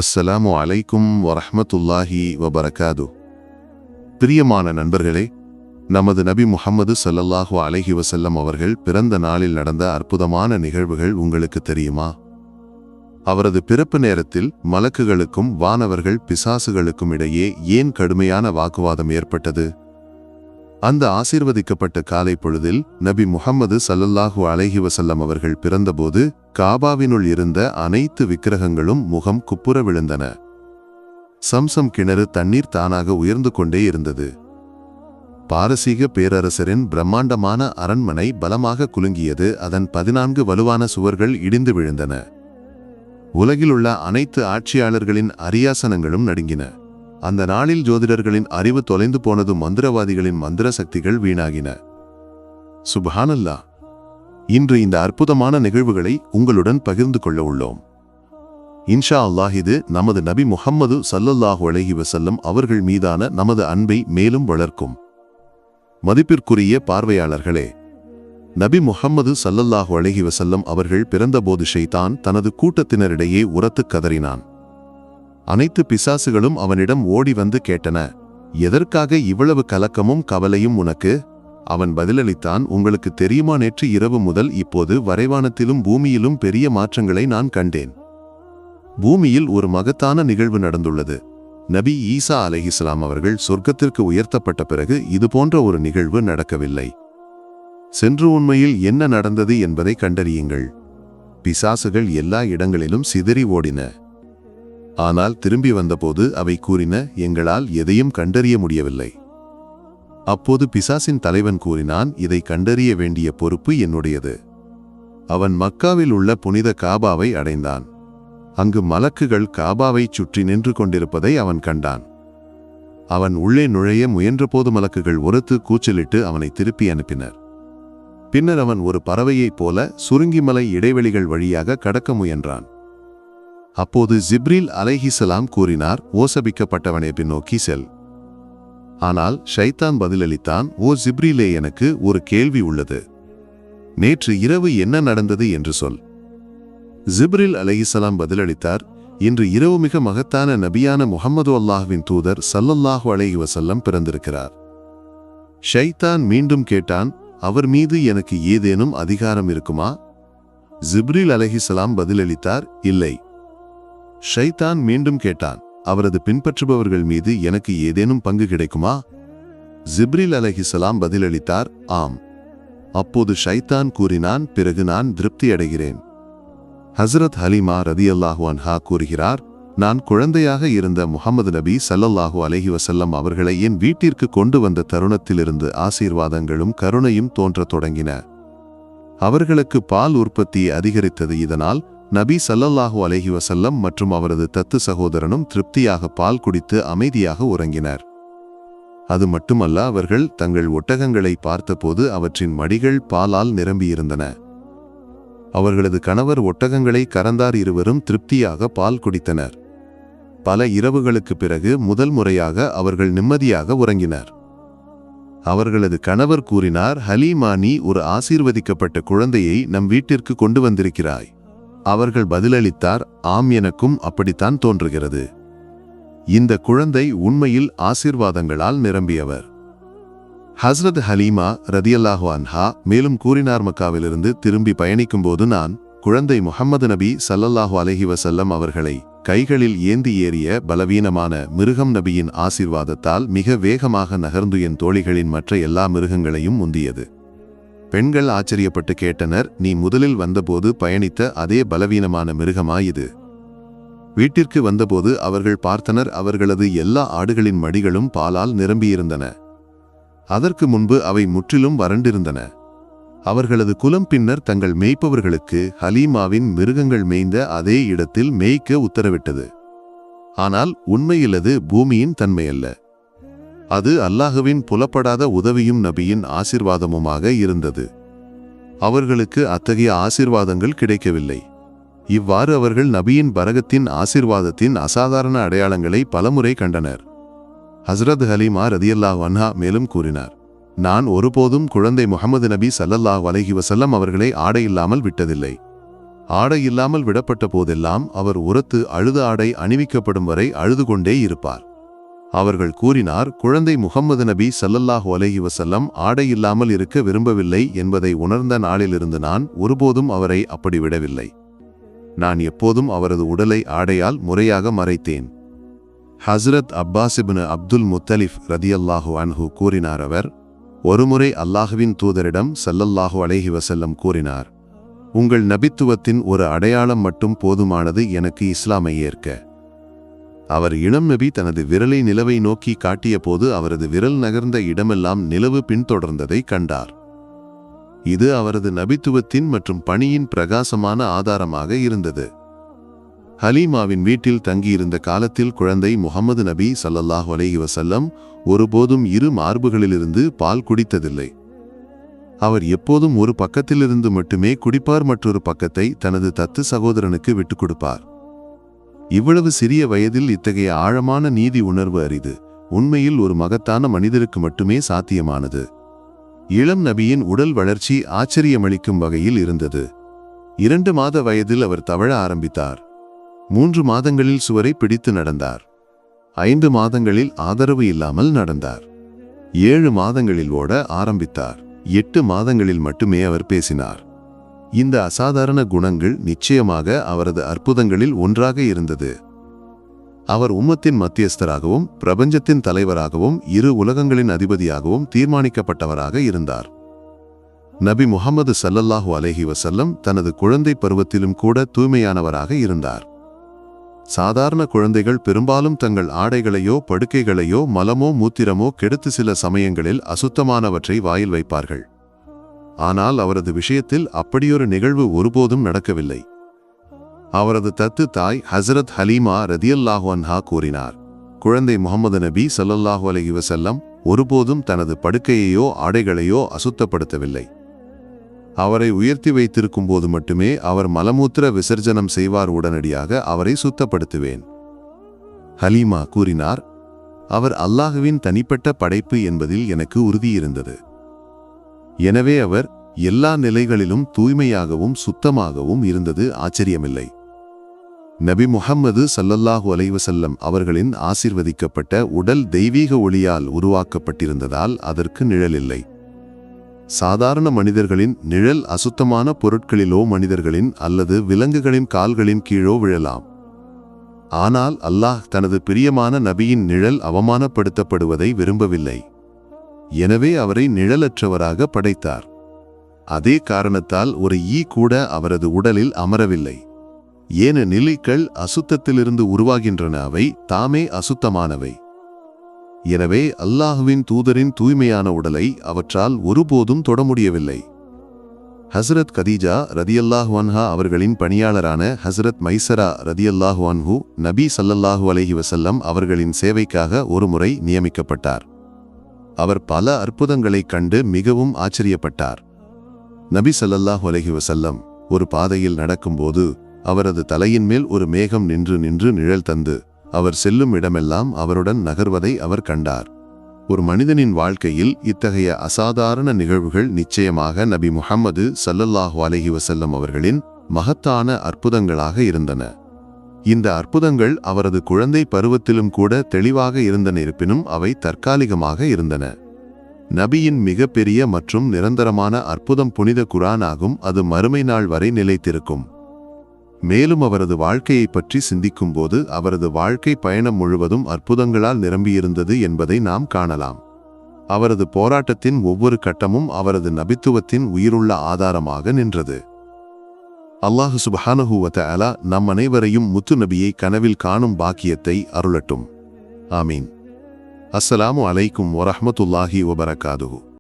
அஸ்ஸலாமு அலைக்கும் வரஹ்மத்துல்லாஹி வபரகாது. பிரியமான நண்பர்களே, நமது நபி முஹம்மது ஸல்லல்லாஹு அலைஹி வஸல்லம் அவர்கள் பிறந்த நாளில் நடந்த அற்புதமான நிகழ்வுகள் உங்களுக்கு தெரியுமா? அவரது பிறப்பு நேரத்தில் மலக்குகளுக்கும் வானவர்கள் பிசாசுகளுக்கும் இடையே ஏன் கடுமையான வாக்குவாதம் ஏற்பட்டது? அந்த ஆசீர்வதிக்கப்பட்ட காலை பொழுதில் நபி முஹம்மது ஸல்லல்லாஹு அலைஹி வஸல்லம் அவர்கள் பிறந்தபோது காபாவினுள் இருந்த அனைத்து விக்கிரகங்களும் முகம் குப்புற விழுந்தன. சம்சம் கிணறு தண்ணீர் தானாக உயர்ந்து கொண்டே இருந்தது. பாரசீக பேரரசரின் பிரம்மாண்டமான அரண்மனை பலமாக குலுங்கியது. அதன் 14 வலுவான சுவர்கள் இடிந்து விழுந்தன. உலகிலுள்ள அனைத்து ஆட்சியாளர்களின் அரியாசனங்களும் நடுங்கின. அந்த நாளில் ஜோதிடர்களின் அறிவு தொலைந்து போனது. மந்திரவாதிகளின் மந்திர சக்திகள் வீணாகின. சுப்ஹானல்லாஹ். இன்று இந்த அற்புதமான நிகழ்வுகளை உங்களுடன் பகிர்ந்து கொள்ள உள்ளோம். இன்ஷா அல்லாஹ் இது நமது நபி முஹம்மது ஸல்லல்லாஹு அலைஹி வஸல்லம் அவர்கள் மீதான நமது அன்பை மேலும் வளர்க்கும். மதிப்பிற்குரிய பார்வையாளர்களே, நபி முஹம்மது ஸல்லல்லாஹு அலைஹி வஸல்லம் அவர்கள் பிறந்தபோது ஷைத்தான் தனது கூட்டத்தினரிடையே உரத்து கதறினான். அனைத்து பிசாசுகளும் அவனிடம் ஓடி வந்து கேட்டன, எதற்காக இவ்வளவு கலக்கமும் கவலையும் உனக்கு? அவன் பதிலளித்தான், உங்களுக்கு தெரியுமா, நேற்று இரவு முதல் இப்போது வரைவானத்திலும் பூமியிலும் பெரிய மாற்றங்களை நான் கண்டேன். பூமியில் ஒரு மகத்தான நிகழ்வு நடந்துள்ளது. நபி ஈசா அலைஹிஸ்ஸலாம் அவர்கள் சொர்க்கத்திற்கு உயர்த்தப்பட்ட பிறகு இதுபோன்ற ஒரு நிகழ்வு நடக்கவில்லை. சென்று உண்மையில் என்ன நடந்தது என்பதை கண்டறியுங்கள். பிசாசுகள் எல்லா இடங்களிலும் சிதறி ஓடின. ஆனால் திரும்பி வந்தபோது அவை கூறின, எங்களால் எதையும் கண்டறிய முடியவில்லை. அப்போது பிசாசின் தலைவன் கூறினான், இதை கண்டறிய வேண்டிய பொறுப்பு என்னுடையது. அவன் மக்காவில் உள்ள புனித காபாவை அடைந்தான். அங்கு மலக்குகள் காபாவை சுற்றி நின்று கொண்டிருப்பதை அவன் கண்டான். அவன் உள்ளே நுழைய முயன்றபோது மலக்குகள் உரத்து கூச்சலிட்டு அவனை திருப்பி அனுப்பினர். பின்னர் அவன் ஒரு பறவையைப் போல சுருங்கிமலை இடைவெளிகள் வழியாக கடக்க முயன்றான். அப்போது ஜிப்ரீல் அலைஹிஸ்ஸலாம் கூறினார், ஓசபிக்கப்பட்டவனே, பின்னோக்கி செல். ஆனால் ஷைத்தான் பதிலளித்தான், ஓ ஜிப்ரீலே, எனக்கு ஒரு கேள்வி உள்ளது. நேற்று இரவு என்ன நடந்தது என்று சொல். ஜிப்ரீல் அலைஹிஸ்ஸலாம் பதிலளித்தார், இன்று இரவு மிக மகத்தான நபியான முஹம்மது அல்லாஹ்வின் தூதர் ஸல்லல்லாஹு அலைஹி வஸல்லம் பிறந்திருக்கிறார். ஷைத்தான் மீண்டும் கேட்டான், அவர் மீது எனக்கு ஏதேனும் அதிகாரம் இருக்குமா? ஜிப்ரீல் அலைஹிஸ்ஸலாம் பதிலளித்தார், இல்லை. ஷைத்தான் மீண்டும் கேட்டான், அவரது பின்பற்றுபவர்கள் மீது எனக்கு ஏதேனும் பங்கு கிடைக்குமா? ஜிப்ரீல் அலைஹிஸ்ஸலாம் பதிலளித்தார், ஆம். அப்போது ஷைத்தான் கூறினான், பிறகு நான் திருப்தி அடைகிறேன். ஹஸ்ரத் ஹலீமா ரதியல்லாஹு அன்ஹா கூறுகிறார், நான் குழந்தையாக இருந்த முஹம்மது நபி ஸல்லல்லாஹு அலைஹி வஸல்லம் அவர்களை என் வீட்டிற்கு கொண்டு வந்த தருணத்திலிருந்து ஆசீர்வாதங்களும் கருணையும் தோன்றத் தொடங்கின. அவர்களுக்கு பால் உற்பத்தி அதிகரித்தது. இதனால் நபி ஸல்லல்லாஹு அலைஹி வஸல்லம் மற்றும் அவரது தத்து சகோதரனும் திருப்தியாக பால் குடித்து அமைதியாக உறங்கினர். அது மட்டுமல்ல, அவர்கள் தங்கள் ஒட்டகங்களை பார்த்தபோது அவற்றின் மடிகள் பாலால் நிரம்பியிருந்தன. அவர்களது கணவர் ஒட்டகங்களை கறந்தார். இருவரும் திருப்தியாக பால் குடித்தனர். பல இரவுகளுக்கு பிறகு முதல் முறையாக அவர்கள் நிம்மதியாக உறங்கினர். அவர்களது கணவர் கூறினார், ஹலீமா, நீ ஒரு ஆசீர்வதிக்கப்பட்ட குழந்தையை நம் வீட்டிற்கு கொண்டு வந்திருக்கிறாய். அவர்கள் பதிலளித்தார், ஆம், எனக்கும் அப்படித்தான் தோன்றுகிறது. இந்த குழந்தை உண்மையில் ஆசீர்வாதங்களால் நிரம்பியவர். ஹஸ்ரத் ஹலீமா ரதியல்லாஹு அன்ஹா மேலும் கூறினார், மக்காவிலிருந்து திரும்பி பயணிக்கும்போது நான் குழந்தை முஹம்மது நபி ஸல்லல்லாஹு அலைஹி வஸல்லம் அவர்களை கைகளில் ஏந்தி ஏறிய பலவீனமான மிருகம் நபியின் ஆசீர்வாதத்தால் மிக வேகமாக நகர்ந்து என் தோழிகளின் மற்ற எல்லா மிருகங்களையும் முந்தியது. பெண்கள் ஆச்சரியப்பட்டு கேட்டனர், நீ முதலில் வந்தபோது பயணித்த அதே பலவீனமான மிருகமா இது? வீட்டிற்கு வந்தபோது அவர்கள் பார்த்தனர், அவர்களது எல்லா ஆடுகளின் மடிகளும் பாலால் நிரம்பியிருந்தன. அதற்கு முன்பு அவை முற்றிலும் வறண்டிருந்தன. அவர்களது குலம் பின்னர் தங்கள் மேய்ப்பவர்களுக்கு ஹலீமாவின் மிருகங்கள் மேய்ந்த அதே இடத்தில் மேய்க்க உத்தரவிட்டது. ஆனால் உண்மையில் அது பூமியின் தன்மையல்ல. அது அல்லாஹுவின் புலப்படாத உதவியும் நபியின் ஆசீர்வாதமுமாக இருந்தது. அவர்களுக்கு அத்தகைய ஆசீர்வாதங்கள் கிடைக்கவில்லை. இவ்வாறு அவர்கள் நபியின் பரகத்தின் ஆசீர்வாதத்தின் அசாதாரண அடையாளங்களை பலமுறை கண்டனர். ஹஸ்ரத் ஹலீமா ரதியல்லாஹு அன்ஹா மேலும் கூறினார், நான் ஒருபோதும் குழந்தை முஹம்மது நபி ஸல்லல்லாஹு அலைஹி வஸல்லம் அவர்களை ஆடையில்லாமல் விட்டதில்லை. ஆடை இல்லாமல் விடப்பட்ட போதெல்லாம் அவர் உரத்து அழுத ஆடை அணிவிக்கப்படும் வரை அழுது கொண்டே இருப்பார். அவர்கள் கூறினார், குழந்தை முஹம்மது நபி ஸல்லல்லாஹு அலைஹி வஸல்லம் ஆடை இல்லாமல் இருக்க விரும்பவில்லை என்பதை உணர்ந்த நாளிலிருந்து நான் ஒருபோதும் அவரை அப்படி விடவில்லை. நான் எப்போதும் அவரது உடலை ஆடையால் முறையாக மறைத்தேன். ஹஸ்ரத் அப்பாஸ் இப்னு அப்துல் முத்தலிஃப் ரதியல்லாஹு அன்ஹு கூறினார், அவர் ஒருமுறை அல்லாஹ்வின் தூதரிடம் ஸல்லல்லாஹு அலைஹி வஸல்லம் கூறினார், உங்கள் நபித்துவத்தின் ஒரு அடையாளம் மட்டும் போதுமானது எனக்கு இஸ்லாமை ஏற்க. அவர் இளம் நபி தனது விரலை நிலவை நோக்கி காட்டிய போது அவரது விரல் நகர்ந்த இடமெல்லாம் நிலவு பின்தொடர்ந்ததை கண்டார். இது அவரது நபித்துவத்தின் மற்றும் பணியின் பிரகாசமான ஆதாரமாக இருந்தது. ஹலீமாவின் வீட்டில் தங்கியிருந்த காலத்தில் குழந்தை முஹம்மது நபி ஸல்லல்லாஹு அலைஹி வஸல்லம் ஒருபோதும் இரு மார்புகளிலிருந்து பால் குடித்ததில்லை. அவர் எப்போதும் ஒரு பக்கத்திலிருந்து மட்டுமே குடிப்பார், மற்றொரு பக்கத்தை தனது தத்து சகோதரனுக்கு விட்டுக் கொடுப்பார். இவ்வளவு சிறிய வயதில் இத்தகைய ஆழமான நீதி உணர்வு அரிது. உண்மையில் ஒரு மகத்தான மனிதருக்கு மட்டுமே சாத்தியமானது. இளம் நபியின் உடல் வளர்ச்சி ஆச்சரியமளிக்கும் வகையில் இருந்தது. 2 மாத வயதில் அவர் தவழ ஆரம்பித்தார். 3 மாதங்களில் சுவரை பிடித்து நடந்தார். 5 மாதங்களில் ஆதரவு இல்லாமல் நடந்தார். 7 மாதங்களில் ஓட ஆரம்பித்தார். 8 மாதங்களில் மட்டுமே அவர் பேசினார். இந்த அசாதாரண குணங்கள் நிச்சயமாக அவரது அற்புதங்களில் ஒன்றாக இருந்தது. அவர் உம்மத்தின் மத்தியஸ்தராகவும் பிரபஞ்சத்தின் தலைவராகவும் இரு உலகங்களின் அதிபதியாகவும் தீர்மானிக்கப்பட்டவராக இருந்தார். நபி முஹம்மது ஸல்லல்லாஹு அலைஹி வஸல்லம் தனது குழந்தை பருவத்திலும் கூட தூய்மையானவராக இருந்தார். சாதாரண குழந்தைகள் பெரும்பாலும் தங்கள் ஆடைகளையோ படுக்கைகளையோ மலமோ மூத்திரமோ கெடுத்து சில சமயங்களில் அசுத்தமானவற்றை வாயில் வைப்பார்கள். ஆனால் அவரது விஷயத்தில் அப்படியொரு நிகழ்வு ஒருபோதும் நடக்கவில்லை. அவரது தத்து தாய் ஹஸ்ரத் ஹலீமா ரதியல்லாஹு அன்ஹா கூறினார், குழந்தை முஹம்மது நபி ஸல்லல்லாஹு அலைஹி வஸல்லம் ஒருபோதும் தனது படுக்கையையோ ஆடைகளையோ அசுத்தப்படுத்தவில்லை. அவரை உயர்த்தி வைத்திருக்கும் போது மட்டுமே அவர் மலமூத்திர விசர்ஜனம் செய்வார். உடனடியாக அவரை சுத்தப்படுத்துவேன். ஹலீமா கூறினார், அவர் அல்லாஹ்வின் தனிப்பட்ட படைப்பு என்பதில் எனக்கு உறுதியிருந்தது. எனவே அவர் எல்லா நிலைகளிலும் தூய்மையாகவும் சுத்தமாகவும் இருந்தது ஆச்சரியமில்லை. நபி முஹம்மது ஸல்லல்லாஹு அலைஹி வஸல்லம் அவர்களின் ஆசீர்வதிக்கப்பட்ட உடல் தெய்வீக ஒளியால் உருவாக்கப்பட்டிருந்ததால் அதற்கு நிழலில்லை. சாதாரண மனிதர்களின் நிழல் அசுத்தமான பொருட்களிலோ மனிதர்களின் அல்லது விலங்குகளின் கால்களின் கீழோ விழலாம். ஆனால் அல்லாஹ் தனது பிரியமான நபியின் நிழல் அவமானப்படுத்தப்படுவதை விரும்பவில்லை. எனவே அவரை நிழலற்றவராக படைத்தார். அதே காரணத்தால் ஒரு ஈ கூட அவரது உடலில் அமரவில்லை. ஏனெனில் ஈக்கள் அசுத்தத்திலிருந்து உருவாகின்றன, அவை தாமே அசுத்தமானவை. எனவே அல்லாஹுவின் தூதரின் தூய்மையான உடலை அவற்றால் ஒருபோதும் தொட முடியவில்லை. ஹஸ்ரத் கதீஜா ரதியல்லாஹு அன்ஹா அவர்களின் பணியாளரான ஹஸ்ரத் மைசரா ரதியல்லாஹு அன்ஹு நபி ஸல்லல்லாஹு அலைஹி வஸல்லம் அவர்களின் சேவைக்காக ஒருமுறை நியமிக்கப்பட்டார். அவர் பல அற்புதங்களைக் கண்டு மிகவும் ஆச்சரியப்பட்டார். நபி ஸல்லல்லாஹு அலைஹி வஸல்லம் ஒரு பாதையில் நடக்கும்போது அவரது தலையின் மேல் ஒரு மேகம் நின்று நிழல் தந்து அவர் செல்லும் இடமெல்லாம் அவருடன் நகர்வதை அவர் கண்டார். ஒரு மனிதனின் வாழ்க்கையில் இத்தகைய அசாதாரண நிகழ்வுகள் நிச்சயமாக நபி முஹம்மது ஸல்லல்லாஹு அலைஹி வஸல்லம் அவர்களின் மகத்தான அற்புதங்களாக இருந்தன. இந்த அற்புதங்கள் அவரது குழந்தை பருவத்திலும் கூட தெளிவாக இருந்தன. இருப்பினும் அவை தற்காலிகமாக இருந்தன. நபியின் மிகப்பெரிய மற்றும் நிரந்தரமான அற்புதம் புனித குர்ஆன் ஆகும். அது மறுமை நாள் வரை நிலைத்திருக்கும். மேலும் அவரது வாழ்க்கையை பற்றி சிந்திக்கும் போது அவரது வாழ்க்கை பயணம் முழுவதும் அற்புதங்களால் நிரம்பியிருந்தது என்பதை நாம் காணலாம். அவரது போராட்டத்தின் ஒவ்வொரு கட்டமும் அவரது நபித்துவத்தின் உயிருள்ள ஆதாரமாக நின்றது. அல்லாஹ் சுப்ஹானஹு வ தஆலா நம் அனைவரையும் முத்து நபியை கனவில் காணும் பாக்கியத்தை அருளட்டும். ஆமீன். அஸ்ஸலாமு அலைக்கும் வரஹ்மத்துல்லாஹி வபரகாதுஹு.